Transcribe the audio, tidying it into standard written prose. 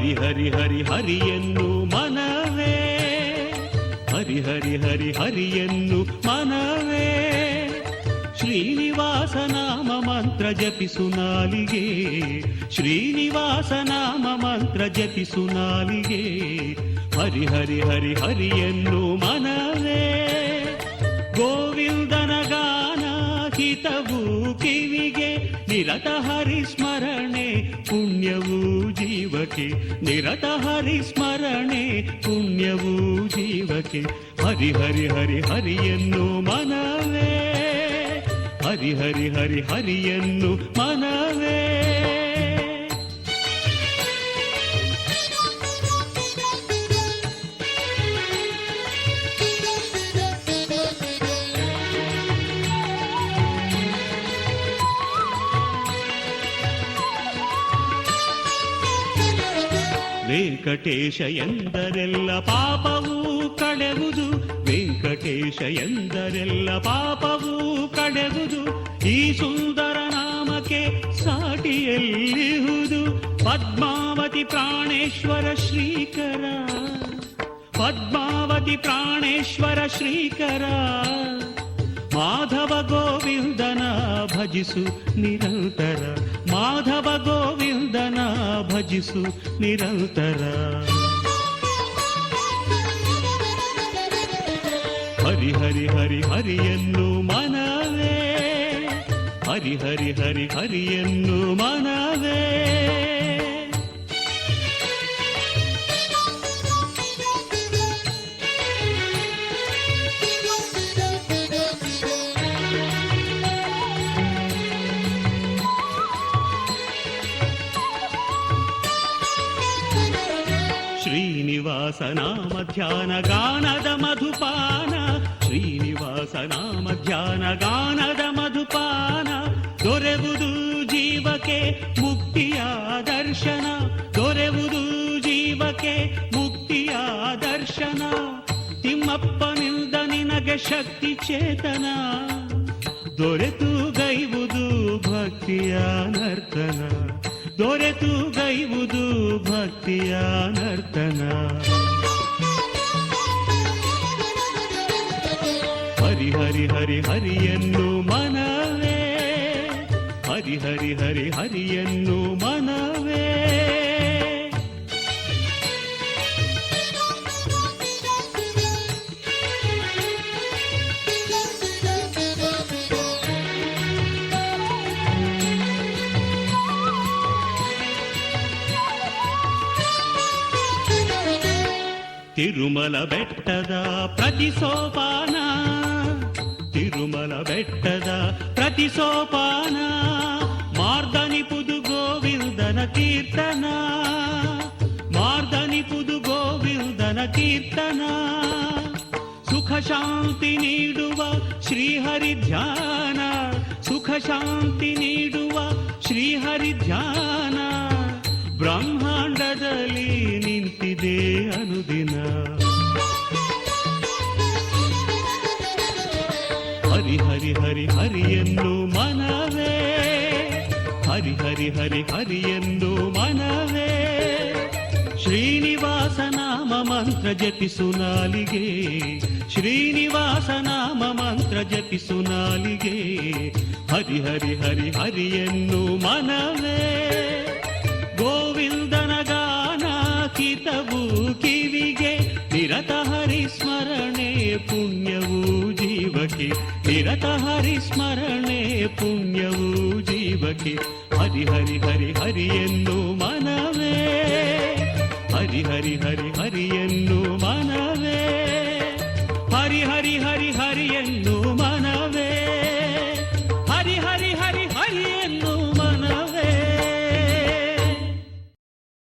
ಹರಿ ಹರಿ ಹರಿ ಹರಿಯನ್ನು ಮನವೇ, ಹರಿ ಹರಿ ಹರಿ ಹರಿಯನ್ನು ಮನವೇ. ಶ್ರೀನಿವಾಸ ನಾಮ ಮಂತ್ರ ಜಪಿಸು ನಾಲಿಗೆ, ಶ್ರೀನಿವಾಸ ನಾಮ ಮಂತ್ರ ಜಪಿಸು ನಾಲಿಗೆ. ಹರಿ ಹರಿ ಹರಿ ಹರಿಯನ್ನು ಮನವೇ. ಗೋವಿಂದನ ಗಾನ ಹಿತವು ಕಿವಿಗೆ, ನಿರತ ಹರಿಸ್ಮರಣೆ ಪುಣ್ಯವೂ ಜೀವಕ್ಕೆ, ನಿರತ ಹರಿಸ್ಮರಣೆ ಪುಣ್ಯವೂ ಜೀವಕ್ಕೆ. ಹರಿ ಹರಿ ಹರಿ ಹರಿಯನ್ನು ಮನವೇ, ಹರಿ ಹರಿ ಹರಿ ಹರಿಯನ್ನು ಮನವೇ. ವೆಂಕಟೇಶ ಎಂದರೆಲ್ಲ ಪಾಪವೂ ಕಳೆವುದು, ವೆಂಕಟೇಶ ಎಂದರೆಲ್ಲ ಪಾಪವೂ ಕಳೆವುದು. ಈ ಸುಂದರ ನಾಮಕ್ಕೆ ಸಾಟಿಯಲ್ಲಿಹುದು. ಪದ್ಮಾವತಿ ಪ್ರಾಣೇಶ್ವರ ಶ್ರೀಕರ, ಪದ್ಮಾವತಿ ಪ್ರಾಣೇಶ್ವರ ಶ್ರೀಕರ. ಮಾಧವ ಗೋವಿಂದನ ಭಜಿಸು ನಿರಂತರ, ಮಾಧವ ಗೋವಿಂದನ ಭಜಿಸು ನಿರಂತರ. ಹರಿ ಹರಿ ಹರಿ ಹರಿಯನ್ನು ಮನವೇ, ಹರಿ ಹರಿ ಹರಿ ಹರಿಯನ್ನು ಮನವೇ. ಶ್ರೀನಿವಾಸ ನಾಮ ಧ್ಯಾನ ಗಾನದ ಮಧುಪಾನ, ಶ್ರೀನಿವಾಸ ನಾಮ ಧ್ಯಾನ ಗಾನದ ಮಧುಪಾನ. ದೊರೆವುದು ಜೀವಕ್ಕೆ ಮುಕ್ತಿಯ ದರ್ಶನ, ದೊರೆವುದು ಜೀವಕ್ಕೆ ಮುಕ್ತಿಯ ದರ್ಶನ. ತಿಮ್ಮಪ್ಪನಿಂದ ನಿನಗೆ ಶಕ್ತಿ ಚೇತನ, ದೊರೆತು ಗೈವುದು ಭಕ್ತಿಯ ನರ್ತನ, ದೊರೆತು ಗೈವುದು ಭಕ್ತಿಯ ನರ್ತನ. ಹರಿ ಹರಿ ಹರಿ ಹರಿಯನ್ನು ಮನವೇ, ಹರಿ ಹರಿ ಹರಿ ಹರಿಯನ್ನು ಮನವೇ. ತಿರುಮಲ ಬೆಟ್ಟದ ಪ್ರತಿ ಸೋಪಾನ, ತಿರುಮಲ ಬೆಟ್ಟದ ಪ್ರತಿ ಸೋಪಾನ. ಮಾರ್ದನಿಪುದು ಗೋವಿಂದನ ಕೀರ್ತನ, ಮಾರ್ದನಿಪುದು ಗೋವಿಂದನ ಕೀರ್ತನ. ಸುಖ ಶಾಂತಿ ನೀಡುವ ಶ್ರೀಹರಿ ಧ್ಯಾನ, ಸುಖ ಶಾಂತಿ ನೀಡುವ ಶ್ರೀಹರಿ ಧ್ಯಾನ. ಬ್ರಹ್ಮಾಂಡದಲ್ಲಿ ನಿಂತಿದೆ ಅನುದಿನ. ಹರಿ ಹರಿ ಹರಿ ಹರಿಯನ್ನು ಮನವೇ, ಹರಿ ಹರಿ ಹರಿ ಹರಿಯನ್ನು ಮನವೇ. ಶ್ರೀನಿವಾಸ ನಾಮ ಮಂತ್ರ ಜಪಿಸು ನಾಲಿಗೆ, ಶ್ರೀನಿವಾಸ ನಾಮ ಮಂತ್ರ ಜಪಿಸು ನಾಲಿಗೆ. ಹರಿ ಹರಿ ಹರಿ ಹರಿಯನ್ನು ಮನವೇ. ಗೋವಿಂದನ ಗಾನ ಹಿತವು ಕಿವಿಗೆ, ನಿರತ ಹರಿಸ್ಮರಣೆ ಪುಣ್ಯವೂ ಜೀವಕ್ಕೆ, ನಿರತ ಹರಿಸ್ಮರಣೆ ಪುಣ್ಯವೂ ಜೀವಕ್ಕೆ. ಹರಿ ಹರಿ ಹರಿ ಹರಿಯನ್ನು ಮನವೇ, ಹರಿ ಹರಿ ಹರಿ ಹರಿಯ